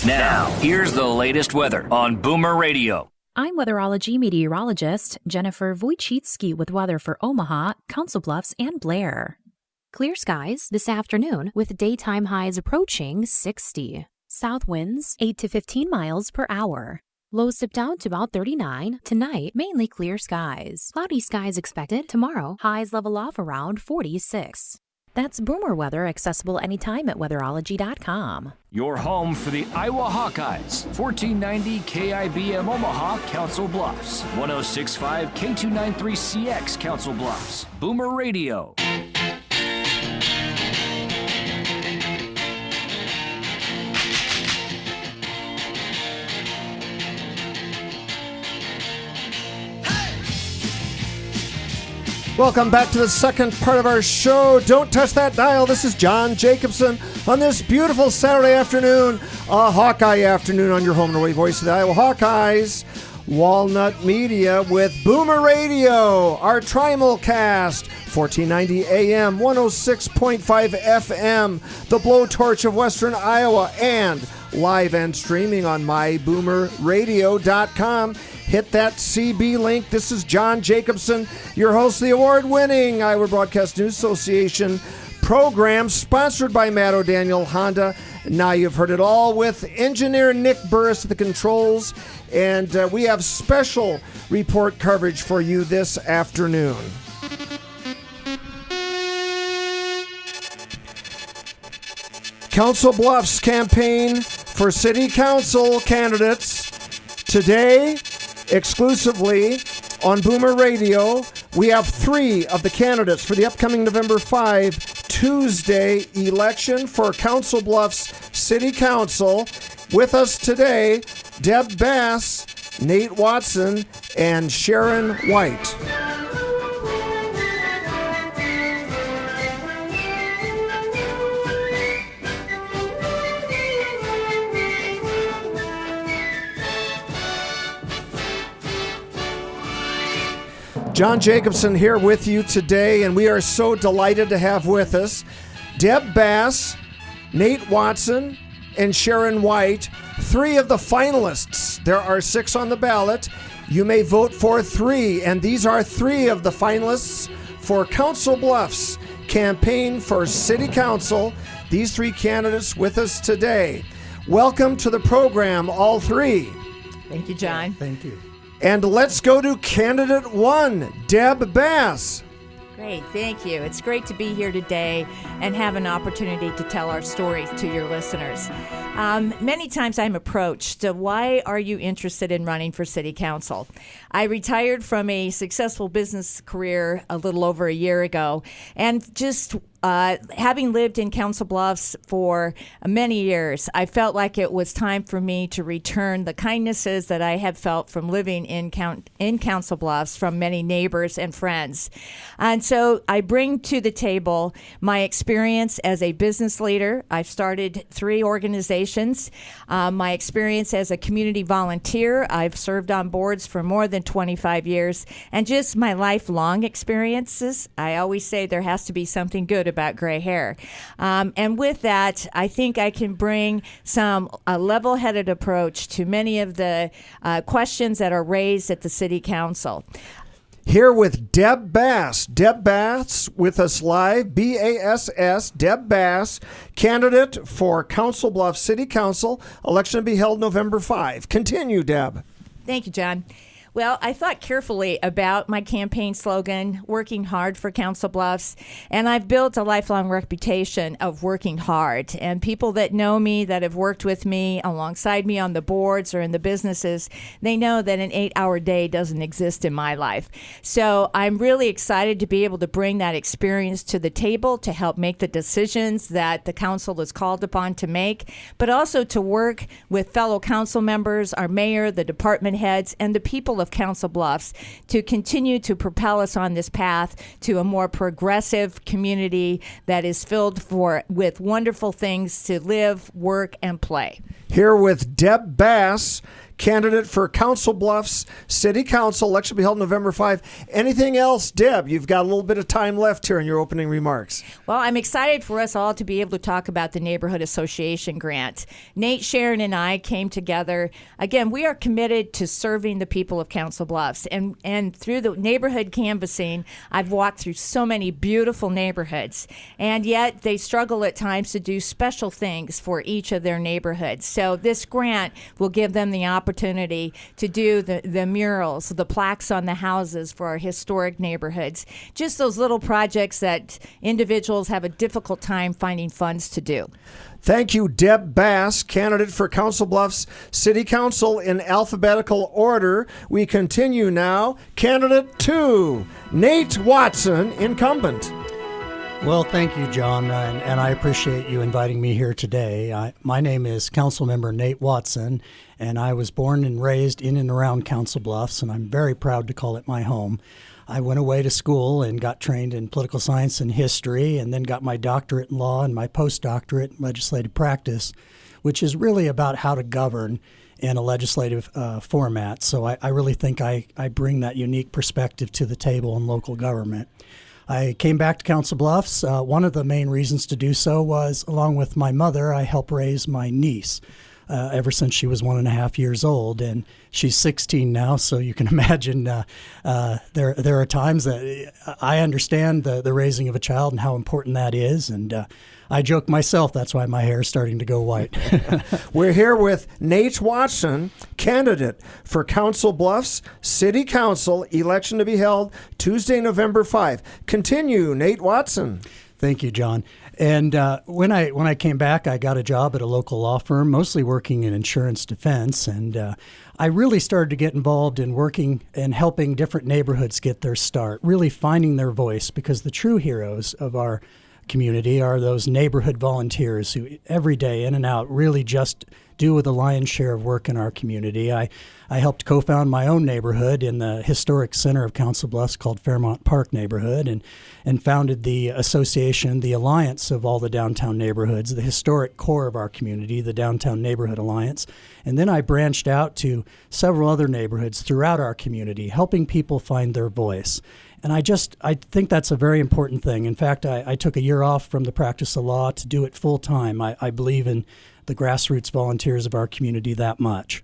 Now, here's the latest weather on Boomer Radio. I'm weatherology meteorologist Jennifer Wojcicki with weather for Omaha, Council Bluffs, and Blair. Clear skies this afternoon with daytime highs approaching 60. South winds 8 to 15 miles per hour. Lows dip down to about 39. Tonight, mainly clear skies. Cloudy skies expected. Tomorrow, highs level off around 46. That's Boomer weather, accessible anytime at weatherology.com. Your home for the Iowa Hawkeyes. 1490 KIBM Omaha, Council Bluffs. 1065 K293CX, Council Bluffs. Boomer Radio. Welcome back to the second part of our show. Don't touch that dial. This is John Jacobson on this beautiful Saturday afternoon, a Hawkeye afternoon on your home and away voice of the Iowa Hawkeyes. Walnut Media with Boomer Radio, our Trimulcast, 1490 AM, 106.5 FM, the blowtorch of Western Iowa, and live and streaming on myboomerradio.com. Hit that CB link. This is John Jacobson, your host of the award-winning Iowa Broadcast News Association program, sponsored by Matt O'Daniel Honda. Now you've heard it all with engineer Nick Burris at the controls, and we have special report coverage for you this afternoon. Council Bluffs campaign for city council candidates today. Exclusively on Boomer Radio, we have 3 of the candidates for the upcoming November 5 Tuesday election for Council Bluffs City Council. With us today, Deb Bass, Nate Watson, and Sharon White. John Jacobson here with you today, and we are so delighted to have with us Deb Bass, Nate Watson, and Sharon White, 3 of the finalists. There are 6 on the ballot. You may vote for 3, and these are 3 of the finalists for Council Bluffs campaign for City Council. These 3 candidates with us today. Welcome to the program, all 3. Thank you, John. Thank you. And let's go to candidate 1, Deb Bass. Great, thank you. It's great to be here today and have an opportunity to tell our story to your listeners. Many times I'm approached, why are you interested in running for city council? I retired from a successful business career a little over a year ago, and just having lived in Council Bluffs for many years, I felt like it was time for me to return the kindnesses that I had felt from living in Council Bluffs from many neighbors and friends. And so I bring to the table my experience as a business leader. I've started 3 organizations. My experience as a community volunteer. I've served on boards for more than 25 years. And just my lifelong experiences. I always say there has to be something good about gray hair. And with that, I think I can bring a level-headed approach to many of the questions that are raised at the City Council. Here with Deb Bass. Deb Bass with us live, B-A-S-S, Deb Bass, candidate for Council Bluffs City Council. Election to be held November 5. Continue, Deb. Thank you, John. Well, I thought carefully about my campaign slogan, working hard for Council Bluffs, and I've built a lifelong reputation of working hard. And people that know me, that have worked with me, alongside me on the boards or in the businesses, they know that an 8-hour day doesn't exist in my life. So I'm really excited to be able to bring that experience to the table to help make the decisions that the council is called upon to make, but also to work with fellow council members, our mayor, the department heads, and the people of Council Bluffs to continue to propel us on this path to a more progressive community that is filled with wonderful things to live, work, and play. Here with Deb Bass, candidate for Council Bluffs City Council. Election will be held November 5. Anything else, Deb? You've got a little bit of time left here in your opening remarks. Well, I'm excited for us all to be able to talk about the Neighborhood Association grant. Nate, Sharon, and I came together. Again, we are committed to serving the people of Council Bluffs. And through the neighborhood canvassing, I've walked through so many beautiful neighborhoods. And yet they struggle at times to do special things for each of their neighborhoods. So this grant will give them the opportunity to do the murals, the plaques on the houses for our historic neighborhoods. Just those little projects that individuals have a difficult time finding funds to do. Thank you, Deb Bass, candidate for Council Bluffs City Council in alphabetical order. We continue now. Candidate 2, Nate Watson, incumbent. Well, thank you, John, and I appreciate you inviting me here today. My name is Councilmember Nate Watson, and I was born and raised in and around Council Bluffs, and I'm very proud to call it my home. I went away to school and got trained in political science and history, and then got my doctorate in law and my postdoctorate in legislative practice, which is really about how to govern in a legislative format. So I really think I bring that unique perspective to the table in local government. I came back to Council Bluffs. One of the main reasons to do so was, along with my mother, I helped raise my niece ever since she was 1.5 years old, and she's 16 now. So you can imagine there are times that I understand the raising of a child and how important that is, and I joke myself that's why my hair is starting to go white. We're here with Nate Watson, candidate for Council Bluffs City Council, election to be held Tuesday, November 5. Continue, Nate Watson. Thank you, John. And when I came back, I got a job at a local law firm, mostly working in insurance defense, and I really started to get involved in working and helping different neighborhoods get their start, really finding their voice, because the true heroes of our community are those neighborhood volunteers who every day in and out really just do the lion's share of work in our community. I helped co-found my own neighborhood in the historic center of Council Bluffs called Fairmont Park neighborhood, and founded the association, the Alliance of all the downtown neighborhoods, the historic core of our community, the Downtown Neighborhood Alliance. And then I branched out to several other neighborhoods throughout our community, helping people find their voice. And I think that's a very important thing. In fact, I took a year off from the practice of law to do it full time. I believe in the grassroots volunteers of our community that much.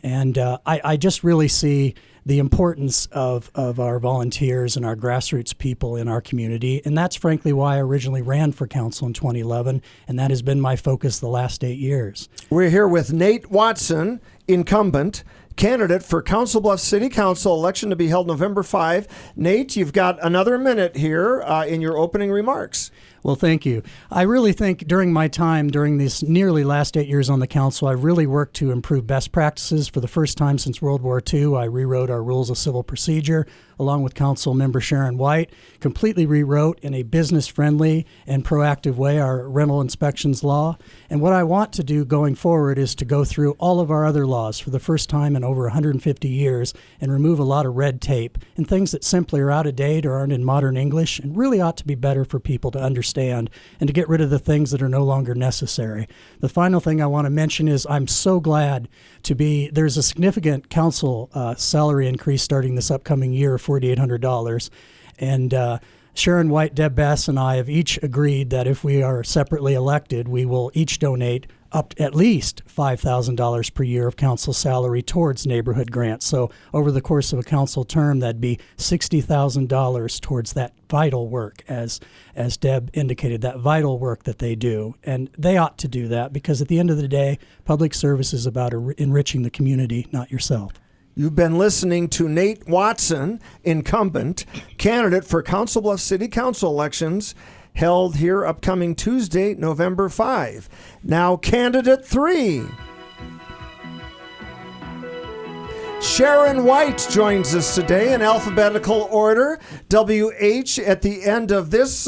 And I just really see the importance of our volunteers and our grassroots people in our community. And that's frankly why I originally ran for council in 2011, and that has been my focus the last 8 years. We're here with Nate Watson, incumbent, candidate for Council Bluffs City Council, election to be held November 5. Nate, you've got another minute here in your opening remarks. Well, thank you. I really think during my time, during these nearly last 8 years on the council, I've really worked to improve best practices. For the first time since World War II, I rewrote our rules of civil procedure, along with Council Member Sharon White, completely rewrote in a business-friendly and proactive way our rental inspections law. And what I want to do going forward is to go through all of our other laws for the first time in over 150 years and remove a lot of red tape and things that simply are out of date or aren't in modern English and really ought to be better for people to understand, and to get rid of the things that are no longer necessary. The final thing I want to mention is I'm so glad there's a significant council salary increase starting this upcoming year, $4,800. And Sharon White, Deb Bass, and I have each agreed that if we are separately elected, we will each donate up at least $5,000 per year of council salary towards neighborhood grants. So over the course of a council term, that'd be $60,000 towards that vital work, as Deb indicated, that vital work that they do. And they ought to do that because at the end of the day, public service is about enriching the community, not yourself. You've been listening to Nate Watson, incumbent, candidate for Council Bluffs City Council elections held here upcoming Tuesday, November 5. Now, candidate 3. Sharon White joins us today in alphabetical order. WH at the end of this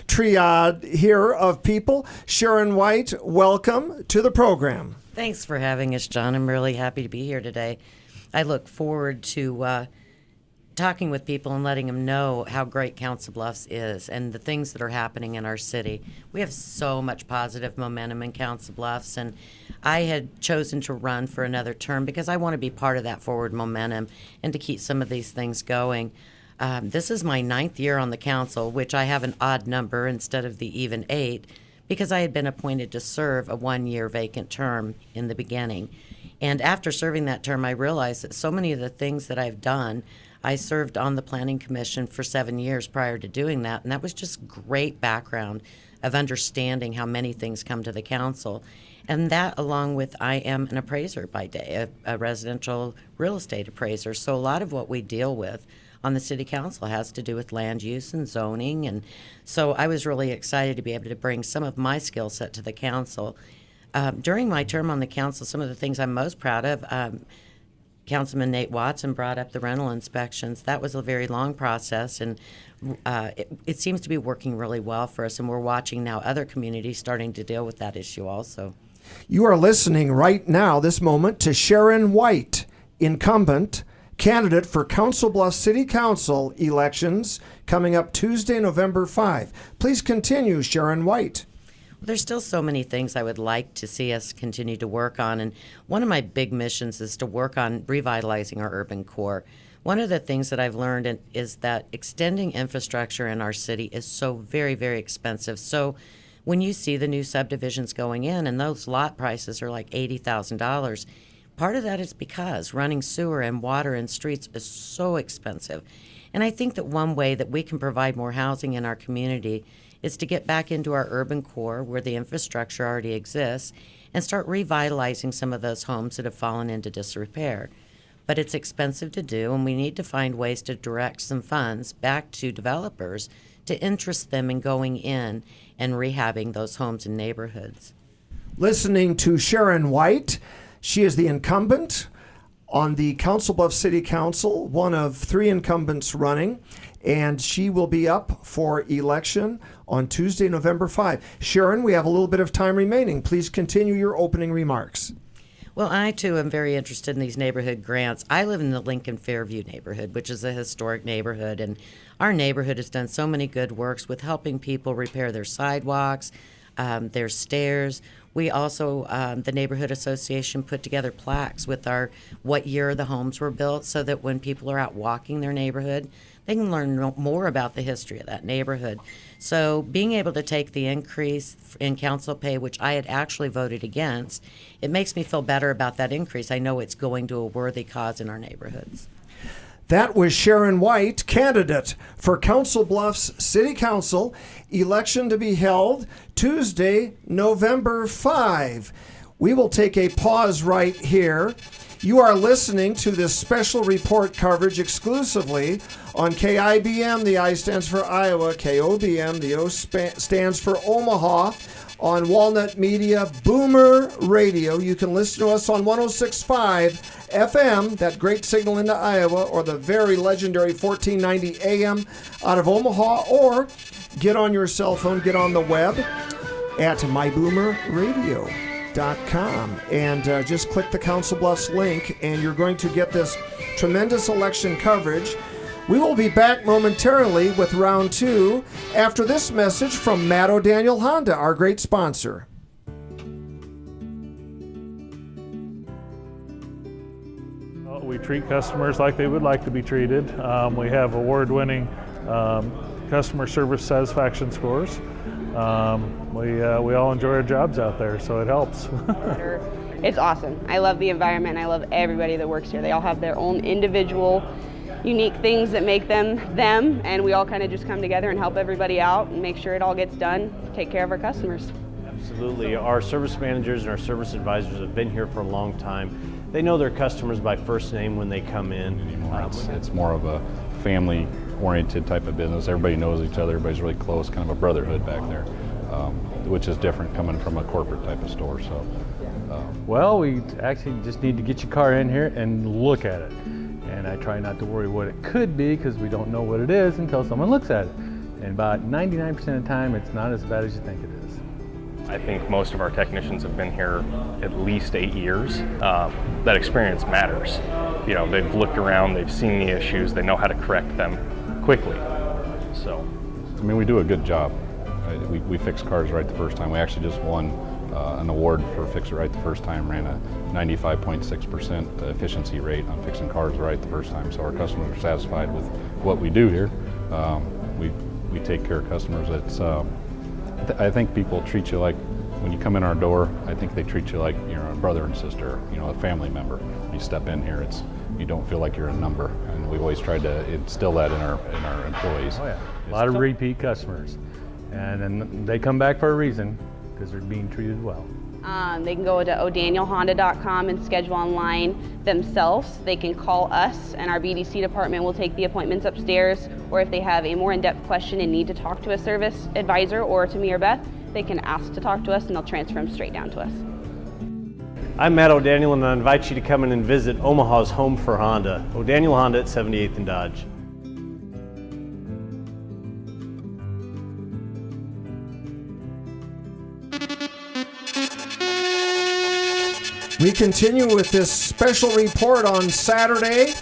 triad here of people. Sharon White, welcome to the program. Thanks for having us, John. I'm really happy to be here today. I look forward to talking with people and letting them know how great Council Bluffs is and the things that are happening in our city. We have so much positive momentum in Council Bluffs, and I had chosen to run for another term because I want to be part of that forward momentum and to keep some of these things going. This is my 9th year on the council, which I have an odd number instead of the even 8, because I had been appointed to serve a 1-year vacant term in the beginning. And after serving that term, I realized that so many of the things that I've done, I served on the Planning Commission for 7 years prior to doing that, and that was just great background of understanding how many things come to the council. And that, along with I am an appraiser by day, a residential real estate appraiser, so a lot of what we deal with on the city council has to do with land use and zoning, and so I was really excited to be able to bring some of my skill set to the council. During my term on the council, some of the things I'm most proud of, Councilman Nate Watson brought up the rental inspections. That was a very long process, and it seems to be working really well for us, and we're watching now other communities starting to deal with that issue also. You are listening right now, this moment, to Sharon White, incumbent candidate for Council Bluffs City Council elections coming up Tuesday, November 5. Please continue, Sharon White. There's still so many things I would like to see us continue to work on, and one of my big missions is to work on revitalizing our urban core. One of the things that I've learned is that extending infrastructure in our city is so very, very expensive. So when you see the new subdivisions going in and those lot prices are like $80,000, part of that is because running sewer and water and streets is so expensive. And I think that one way that we can provide more housing in our community is to get back into our urban core where the infrastructure already exists and start revitalizing some of those homes that have fallen into disrepair. But it's expensive to do, and we need to find ways to direct some funds back to developers to interest them in going in and rehabbing those homes and neighborhoods. Listening to Sharon White. She is the incumbent on the Council Bluffs City Council, one of 3 incumbents running, and she will be up for election on Tuesday, November 5. Sharon, we have a little bit of time remaining. Please continue your opening remarks. Well, I, too, am very interested in these neighborhood grants. I live in the Lincoln Fairview neighborhood, which is a historic neighborhood, and our neighborhood has done so many good works with helping people repair their sidewalks, their stairs. We also, the Neighborhood Association, put together plaques with our what year the homes were built so that when people are out walking their neighborhood, they can learn more about the history of that neighborhood. So being able to take the increase in council pay, which I had actually voted against, it makes me feel better about that increase. I know it's going to a worthy cause in our neighborhoods. That was Sharon White, candidate for Council Bluffs City Council, election to be held Tuesday, November 5. We will take a pause right here. You are listening to this special report coverage exclusively on KIBM. The I stands for Iowa, KOBM, the O stands for Omaha, on Walnut Media, Boomer Radio. You can listen to us on 106.5 FM, that great signal into Iowa, or the very legendary 1490 AM out of Omaha, or get on your cell phone, get on the web at myboomerradio.com and just click the Council Bluffs link, and you're going to get this tremendous election coverage. We will be back momentarily with round 2 after this message from Matt O'Daniel Honda, our great sponsor. We treat customers like they would like to be treated. We have award-winning customer service satisfaction scores. We all enjoy our jobs out there, so it helps. It's awesome. I love the environment. I love everybody that works here. They all have their own individual, unique things that make them them, and we all kind of just come together and help everybody out and make sure it all gets done to take care of our customers. Absolutely. Our service managers and our service advisors have been here for a long time. They know their customers by first name when they come in. It's more of a family-oriented type of business. Everybody knows each other. Everybody's really close, kind of a brotherhood back there, which is different coming from a corporate type of store. So, well, we actually just need to get your car in here and look at it. And I try not to worry what it could be because we don't know what it is until someone looks at it. And about 99% of the time, it's not as bad as you think it is. I think most of our technicians have been here at least 8 years. That experience matters. You know, they've looked around, they've seen the issues, they know how to correct them quickly. So, I mean, we do a good job. We fix cars right the first time. We actually just won an award for Fix It Right the first time, ran a 95.6% efficiency rate on fixing cars right the first time. So our customers are satisfied with what we do here. We take care of customers. It's I think people treat you like, when you come in our door, I think they treat you like you're a brother and sister, you know, a family member. When you step in here, you don't feel like you're a number, and we've always tried to instill that in our employees. Oh yeah, a lot of repeat customers, and then they come back for a reason, because they're being treated well. They can go to o'danielhonda.com and schedule online themselves. They can call us, and our BDC department will take the appointments upstairs, or if they have a more in-depth question and need to talk to a service advisor or to me or Beth, they can ask to talk to us and they'll transfer them straight down to us. I'm Matt O'Daniel, and I invite you to come in and visit Omaha's home for Honda. O'Daniel Honda at 78th and Dodge. We continue with this special report on Saturday.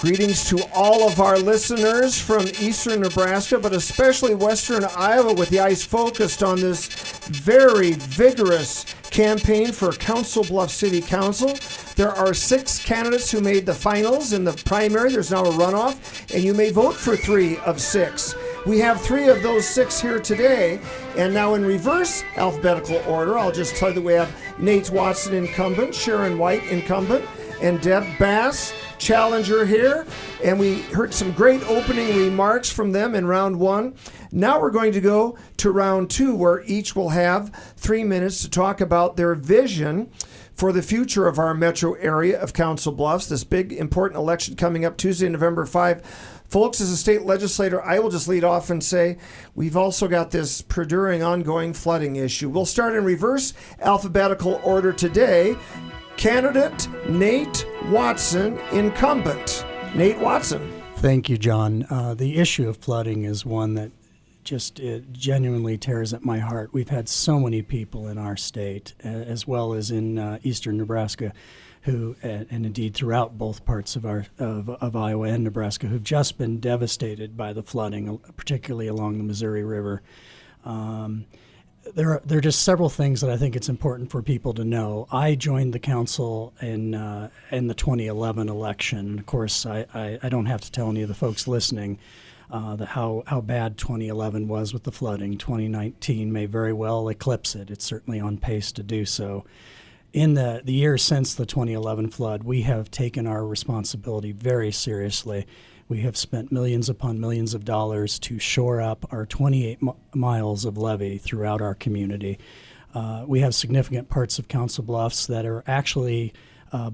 Greetings to all of our listeners from eastern Nebraska, but especially western Iowa, with the eyes focused on this very vigorous campaign for Council Bluffs City Council. There are 6 candidates who made the finals in the primary. There's now a runoff, and you may vote for 3 of 6. We have 3 of those 6 here today, and now in reverse alphabetical order, I'll just tell you that we have Nate Watson, incumbent, Sharon White, incumbent, and Deb Bass, challenger here. And we heard some great opening remarks from them in round 1. Now we're going to go to round 2, where each will have 3 minutes to talk about their vision for the future of our metro area of Council Bluffs, this big important election coming up Tuesday, November 5. Folks, as a state legislator, I will just lead off and say we've also got this perduring, ongoing flooding issue. We'll start in reverse alphabetical order today. Candidate Nate Watson, incumbent. Nate Watson. Thank you, John. The issue of flooding is one that just genuinely tears at my heart. We've had so many people in our state, as well as in eastern Nebraska, who, and indeed throughout both parts of Iowa and Nebraska, who've just been devastated by the flooding, particularly along the Missouri River. There are just several things that I think it's important for people to know. I joined the council in the 2011 election. Of course, I don't have to tell any of the folks listening how bad 2011 was with the flooding. 2019 may very well eclipse it. It's certainly on pace to do so. In the years since the 2011 flood, we have taken our responsibility very seriously. We have spent millions upon millions of dollars to shore up our 28 miles of levee throughout our community. We have significant parts of Council Bluffs that are actually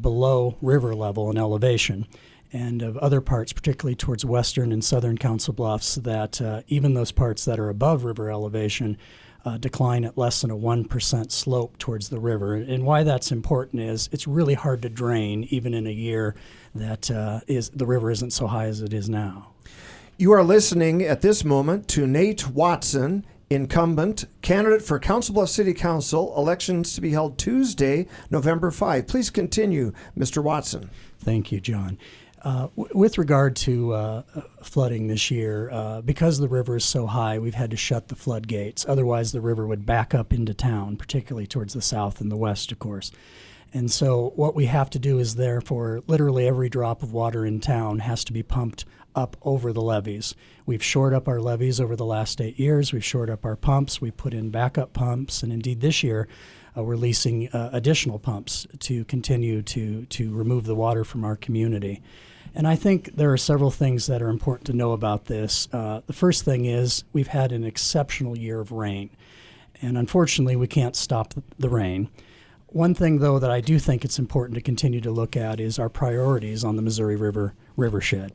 below river level in elevation, and of other parts, particularly towards western and southern Council Bluffs, that even those parts that are above river elevation decline at less than a 1% slope towards the river. And why that's important is it's really hard to drain even in a year that the river isn't so high as it is now. You are listening at this moment to Nate Watson, incumbent, candidate for Council Bluffs City Council, elections to be held Tuesday, November 5. Please continue, Mr. Watson. Thank you, John. With regard to flooding this year, because the river is so high, we've had to shut the floodgates. Otherwise, the river would back up into town, particularly towards the south and the west, of course. And so what we have to do is, therefore, literally every drop of water in town has to be pumped up over the levees. We've shored up our levees over the last 8 years. We've shored up our pumps. We put in backup pumps. And indeed, this year, we're leasing additional pumps to continue to remove the water from our community. And I think there are several things that are important to know about this. The first thing is we've had an exceptional year of rain, and unfortunately we can't stop the rain. One thing, though, that I do think it's important to continue to look at is our priorities on the Missouri River rivershed.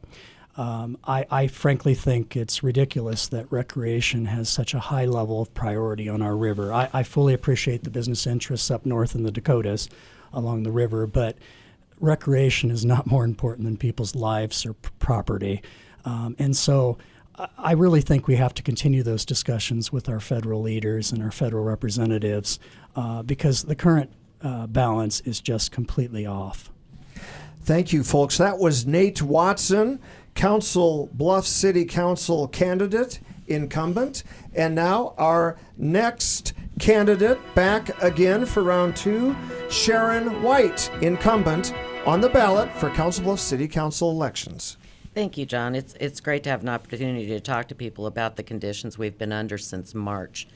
I frankly think it's ridiculous that recreation has such a high level of priority on our river. I fully appreciate the business interests up north in the Dakotas along the river, but recreation is not more important than people's lives or property. And so I really think we have to continue those discussions with our federal leaders and our federal representatives because the current balance is just completely off. Thank you, folks. That was Nate Watson, Council Bluffs City Council candidate, incumbent. And now our next candidate back again for round 2, Sharon White, incumbent on the ballot for Council Bluffs City Council elections. Thank you, John. It's great to have an opportunity to talk to people about the conditions we've been under since March.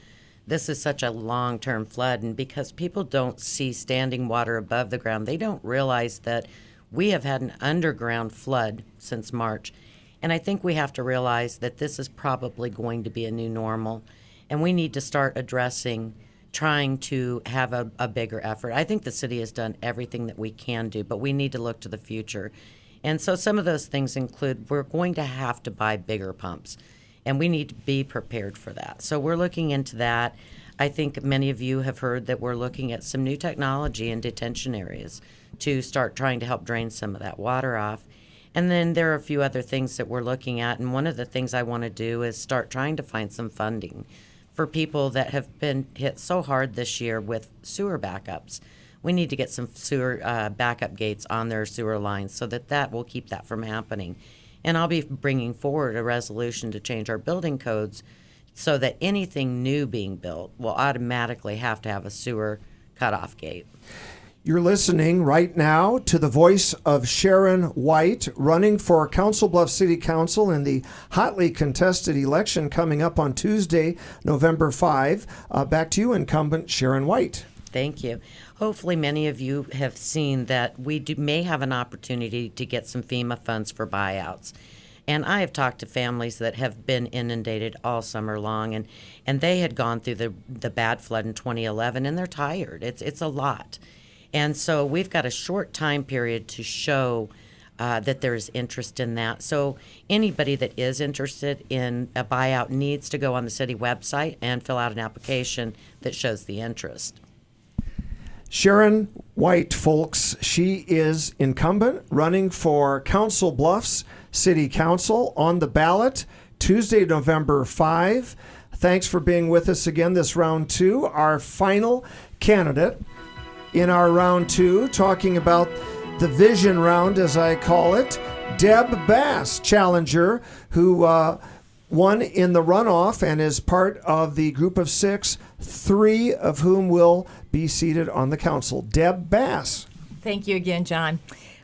This is such a long-term flood, and because people don't see standing water above the ground, they don't realize that we have had an underground flood since March. And I think we have to realize that this is probably going to be a new normal, and we need to start addressing trying to have a bigger effort. I think the city has done everything that we can do, but we need to look to the future. And so some of those things include we're going to have to buy bigger pumps, and we need to be prepared for that. So we're looking into that. I think many of you have heard that we're looking at some new technology in detention areas to start trying to help drain some of that water off. And then there are a few other things that we're looking at, and one of the things I want to do is start trying to find some funding for people that have been hit so hard this year with sewer backups. We need to get some sewer backup gates on their sewer lines so that will keep that from happening. And I'll be bringing forward a resolution to change our building codes so that anything new being built will automatically have to have a sewer cutoff gate. You're listening right now to the voice of Sharon White, running for Council Bluffs City Council in the hotly contested election coming up on Tuesday, November 5. Back to you, incumbent Sharon White. Thank you. Hopefully many of you have seen that we may have an opportunity to get some FEMA funds for buyouts. And I have talked to families that have been inundated all summer long, and they had gone through the bad flood in 2011, and they're tired. It's a lot. And so we've got a short time period to show that there's interest in that. So anybody that is interested in a buyout needs to go on the city website and fill out an application that shows the interest. Sharon White, folks, she is incumbent running for Council Bluffs City Council on the ballot Tuesday, November 5. Thanks for being with us again this round 2. Our final candidate in our round 2, talking about the vision round, as I call it, Deb Bass, challenger, who won in the runoff and is part of the group of 6, 3 of whom will be seated on the council. Deb Bass. Thank you again, John.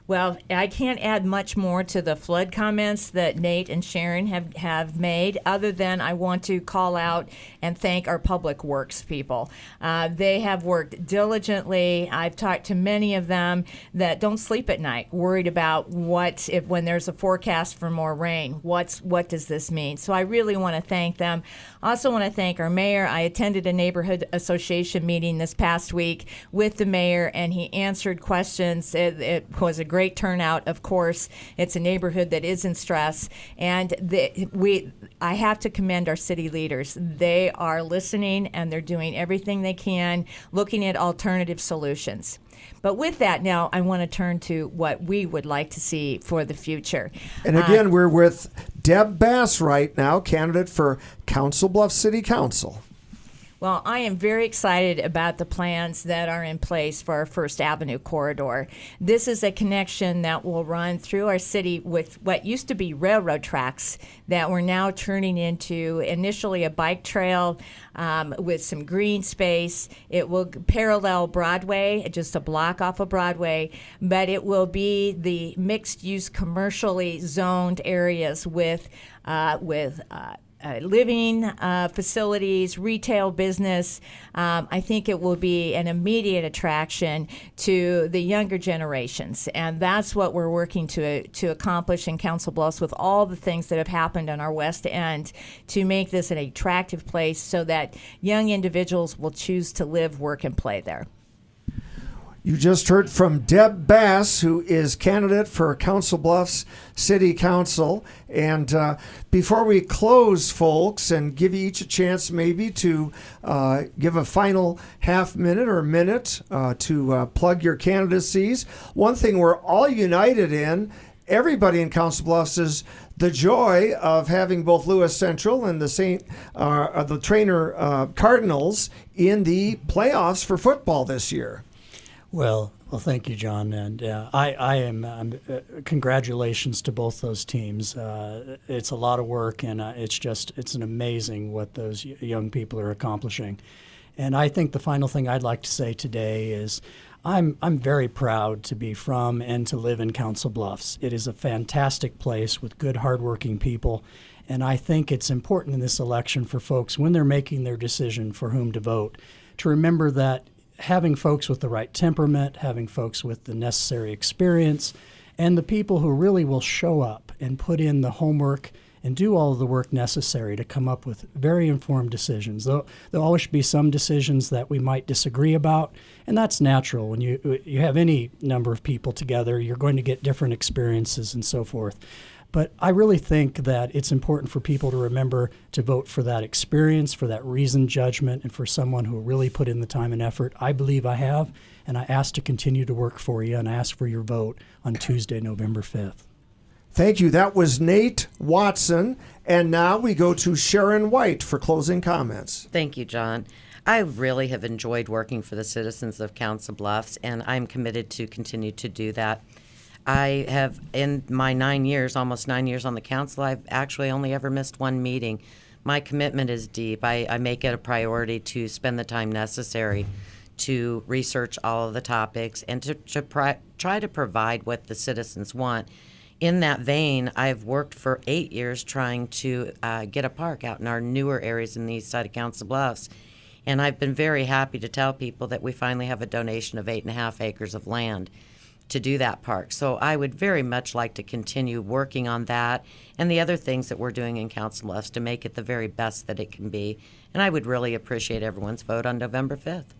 Well, I can't add much more to the flood comments that Nate and Sharon have made, other than I want to call out and thank our public works people. They have worked diligently. I've talked to many of them that don't sleep at night, worried about when there's a forecast for more rain, what does this mean? So I really want to thank them. I also want to thank our mayor. I attended a neighborhood association meeting this past week with the mayor, and he answered questions. It was a great turnout, of course. It's a neighborhood that is in stress, and I have to commend our city leaders. They are listening, and they're doing everything they can, looking at alternative solutions. But with that, now I want to turn to what we would like to see for the future. And again, we're with Deb Bass right now, candidate for Council Bluffs City Council. Well, I am very excited about the plans that are in place for our First Avenue corridor. This is a connection that will run through our city with what used to be railroad tracks that we're now turning into initially a bike trail with some green space. It will parallel Broadway, just a block off of Broadway, but it will be the mixed-use commercially zoned areas with living facilities, retail business. I think it will be an immediate attraction to the younger generations, and that's what we're working to accomplish in Council Bluffs with all the things that have happened on our West End to make this an attractive place so that young individuals will choose to live, work, and play there. You just heard from Deb Bass, who is candidate for Council Bluffs City Council. And before we close, folks, and give you each a chance maybe to give a final half minute or minute to plug your candidacies, one thing we're all united in everybody in Council Bluffs is the joy of having both Lewis Central and the Trainer Cardinals in the playoffs for football this year. Well, thank you, John, and I am. Congratulations to both those teams. It's a lot of work, and it's an amazing what those young people are accomplishing. And I think the final thing I'd like to say today is, I'm very proud to be from and to live in Council Bluffs. It is a fantastic place with good, hardworking people, and I think it's important in this election for folks, when they're making their decision for whom to vote, to remember that having folks with the right temperament, having folks with the necessary experience, and the people who really will show up and put in the homework and do all of the work necessary to come up with very informed decisions. There'll always be some decisions that we might disagree about, and that's natural. When you have any number of people together, you're going to get different experiences and so forth. But I really think that it's important for people to remember to vote for that experience, for that reasoned judgment, and for someone who really put in the time and effort. I believe I have, and I ask to continue to work for you, and I ask for your vote on Tuesday, November 5th. Thank you. That was Nate Watson. And now we go to Sharon White for closing comments. Thank you, John. I really have enjoyed working for the citizens of Council Bluffs, and I'm committed to continue to do that. I have, in my almost 9 years on the council, I've actually only ever missed one meeting. My commitment is deep. I make it a priority to spend the time necessary to research all of the topics and to try to provide what the citizens want. In that vein, I've worked for 8 years trying to get a park out in our newer areas in the east side of Council Bluffs. And I've been very happy to tell people that we finally have a donation of 8.5 acres of land to do that park. So I would very much like to continue working on that and the other things that we're doing in Council Bluffs to make it the very best that it can be. And I would really appreciate everyone's vote on November 5th.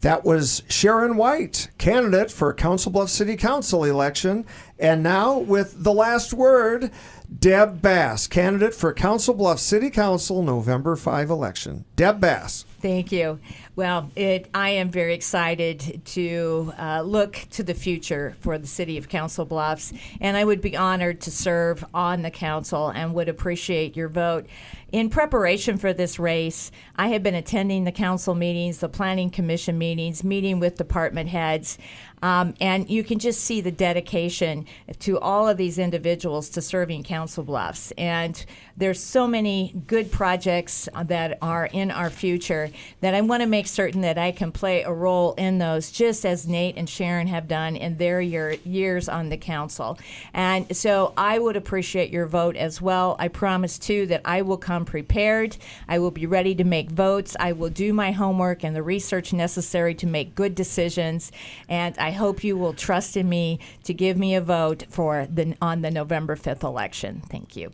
That was Sharon White, candidate for Council Bluffs City Council election. And now with the last word, Deb Bass, candidate for Council Bluffs City Council November 5 election. Deb Bass. Thank you. Well, I am very excited to look to the future for the city of Council Bluffs, and I would be honored to serve on the council and would appreciate your vote. In preparation for this race, I have been attending the council meetings, the planning commission meetings, meeting with department heads, and you can just see the dedication to all of these individuals to serving Council Bluffs. And there's so many good projects that are in our future that I want to make certain that I can play a role in those, just as Nate and Sharon have done in their years on the council. And so I would appreciate your vote as well. I promise, too, that I will come prepared. I will be ready to make votes. I will do my homework and the research necessary to make good decisions. And I hope you will trust in me to give me a vote on the November 5th election. Thank you.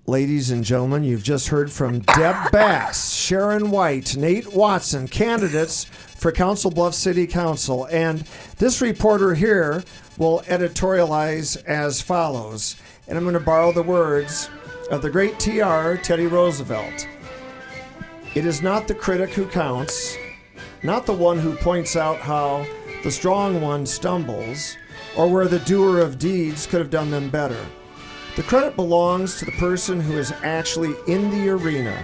Ladies and gentlemen, you've just heard from Deb Bass, Sharon White, Nate Watson, candidates for Council Bluffs City Council. And this reporter here will editorialize as follows. And I'm going to borrow the words of the great TR, Teddy Roosevelt. It is not the critic who counts, not the one who points out how the strong one stumbles, or where the doer of deeds could have done them better. The credit belongs to the person who is actually in the arena,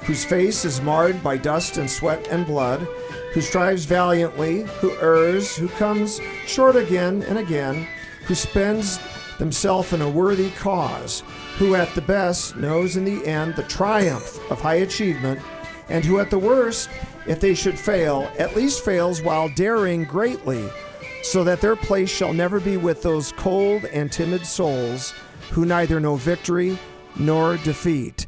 whose face is marred by dust and sweat and blood, who strives valiantly, who errs, who comes short again and again, who spends themselves in a worthy cause, who at the best knows in the end the triumph of high achievement, and who at the worst, if they should fail, at least fails while daring greatly, so that their place shall never be with those cold and timid souls who neither know victory nor defeat.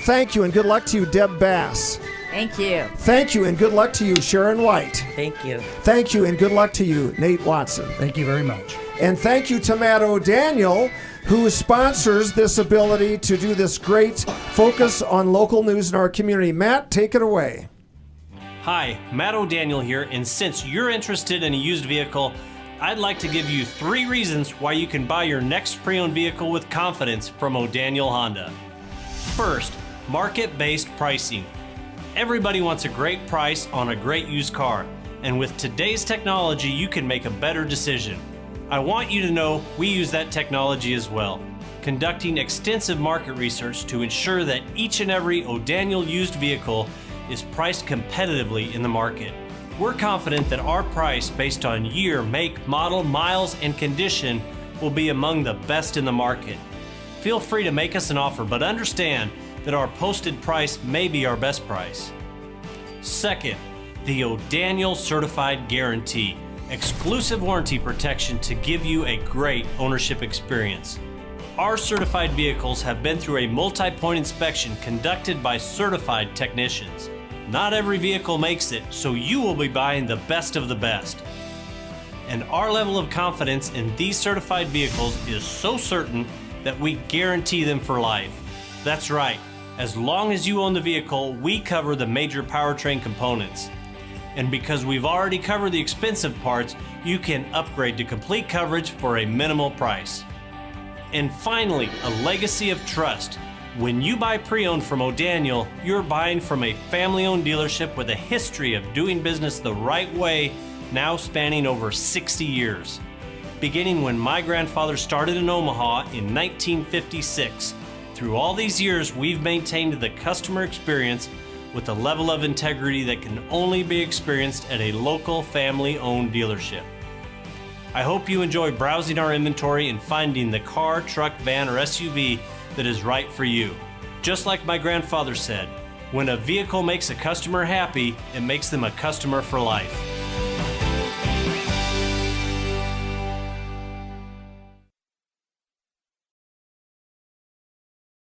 Thank you and good luck to you, Deb Bass. Thank you. Thank you and good luck to you, Sharon White. Thank you. Thank you and good luck to you, Nate Watson. Thank you very much. And thank you to Matt O'Daniel, who sponsors this ability to do this great focus on local news in our community. Matt, take it away. Hi, Matt O'Daniel here, and since you're interested in a used vehicle, I'd like to give you 3 reasons why you can buy your next pre-owned vehicle with confidence from O'Daniel Honda. First, market-based pricing. Everybody wants a great price on a great used car, and with today's technology, you can make a better decision. I want you to know we use that technology as well, conducting extensive market research to ensure that each and every O'Daniel used vehicle is priced competitively in the market. We're confident that our price based on year, make, model, miles, and condition will be among the best in the market. Feel free to make us an offer, but understand that our posted price may be our best price. Second, the O'Daniel Certified Guarantee, exclusive warranty protection to give you a great ownership experience. Our certified vehicles have been through a multi-point inspection conducted by certified technicians. Not every vehicle makes it, so you will be buying the best of the best. And our level of confidence in these certified vehicles is so certain that we guarantee them for life. That's right, as long as you own the vehicle, we cover the major powertrain components. And because we've already covered the expensive parts, you can upgrade to complete coverage for a minimal price. And finally, a legacy of trust. When you buy pre-owned from O'Daniel, you're buying from a family-owned dealership with a history of doing business the right way, now spanning over 60 years. Beginning when my grandfather started in Omaha in 1956. Through all these years, we've maintained the customer experience with a level of integrity that can only be experienced at a local family-owned dealership. I hope you enjoy browsing our inventory and finding the car, truck, van, or SUV that is right for you. Just like my grandfather said, when a vehicle makes a customer happy, it makes them a customer for life.